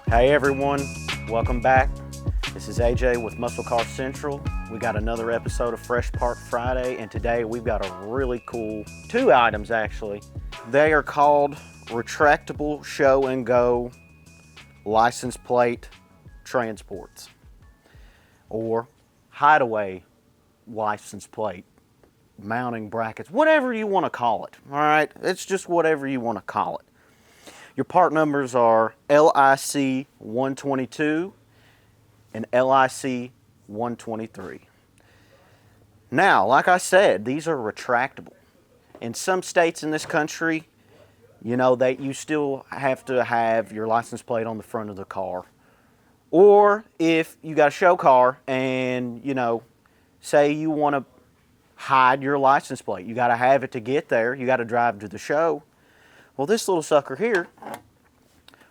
Hey everyone, welcome back. This is AJ with Muscle Car Central. We got another episode of Fresh Part Friday, and today we've got a really cool, two items actually. They are called retractable show and go license plate transports, or hideaway license plate mounting brackets, whatever you want to call it. All right, it's just whatever you want to call it. Your part numbers are LIC 122 and LIC 123. Now, like I said, these are retractable. In some states in this country, you know, that you still have to have your license plate on the front of the car. Or if you got a show car and, you know, say you want to hide your license plate, you got to have it to get there, you got to drive to the show. Well, this little sucker here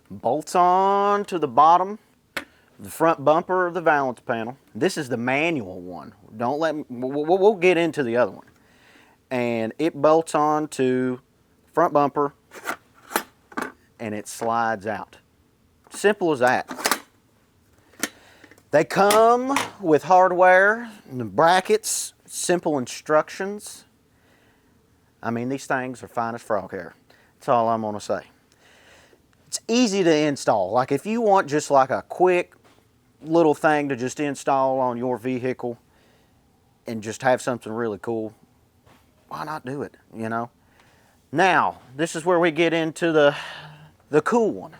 bolts on to the bottom of the front bumper of the valance panel. This is the manual one. Don't let me, we'll get into the other one. And it bolts on to the front bumper and it slides out. Simple as that. They come with hardware, the brackets, simple instructions. I mean, these things are fine as frog hair. That's all I'm gonna say. It's easy to install. Like if you want just like a quick little thing to just install on your vehicle and just have something really cool, why not do it, you know? Now, this is where we get into the cool one.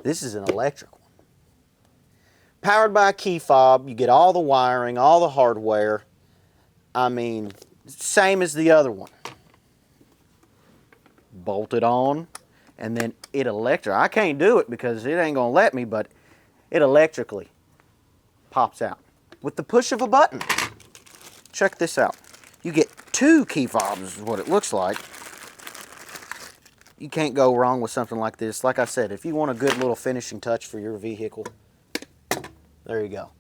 This is an electric one. Powered by a key fob, you get all the wiring, all the hardware. I mean, same as the other one. Bolt it on, and then it I can't do it because it ain't gonna let me, but it electrically pops out with the push of a button. Check this out. You get two key fobs is what it looks like. You can't go wrong with something like this. Like I said, if you want a good little finishing touch for your vehicle, there you go.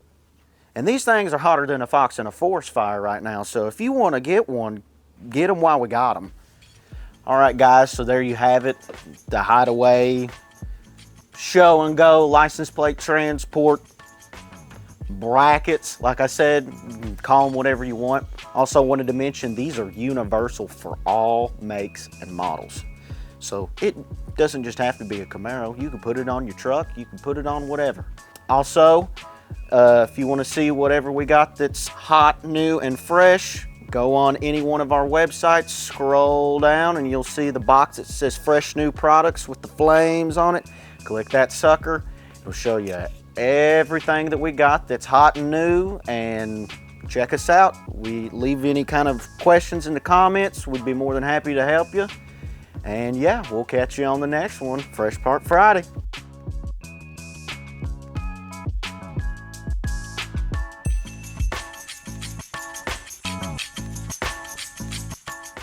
And these things are hotter than a fox in a forest fire right now, so if you want to get one, get them while we got them. All right, guys, so there you have it. The hideaway show and go license plate transport brackets. Like I said, you can call them whatever you want. Also wanted to mention these are universal for all makes and models. So it doesn't just have to be a Camaro. You can put it on your truck. You can put it on whatever. Also, if you want to see whatever we got that's hot, new, and fresh, go on any one of our websites, scroll down, and you'll see the box that says fresh new products with the flames on it. Click that sucker. It'll show you everything that we got that's hot and new, and check us out. We leave any kind of questions in the comments. We'd be more than happy to help you. And yeah, we'll catch you on the next one, Fresh Part Friday.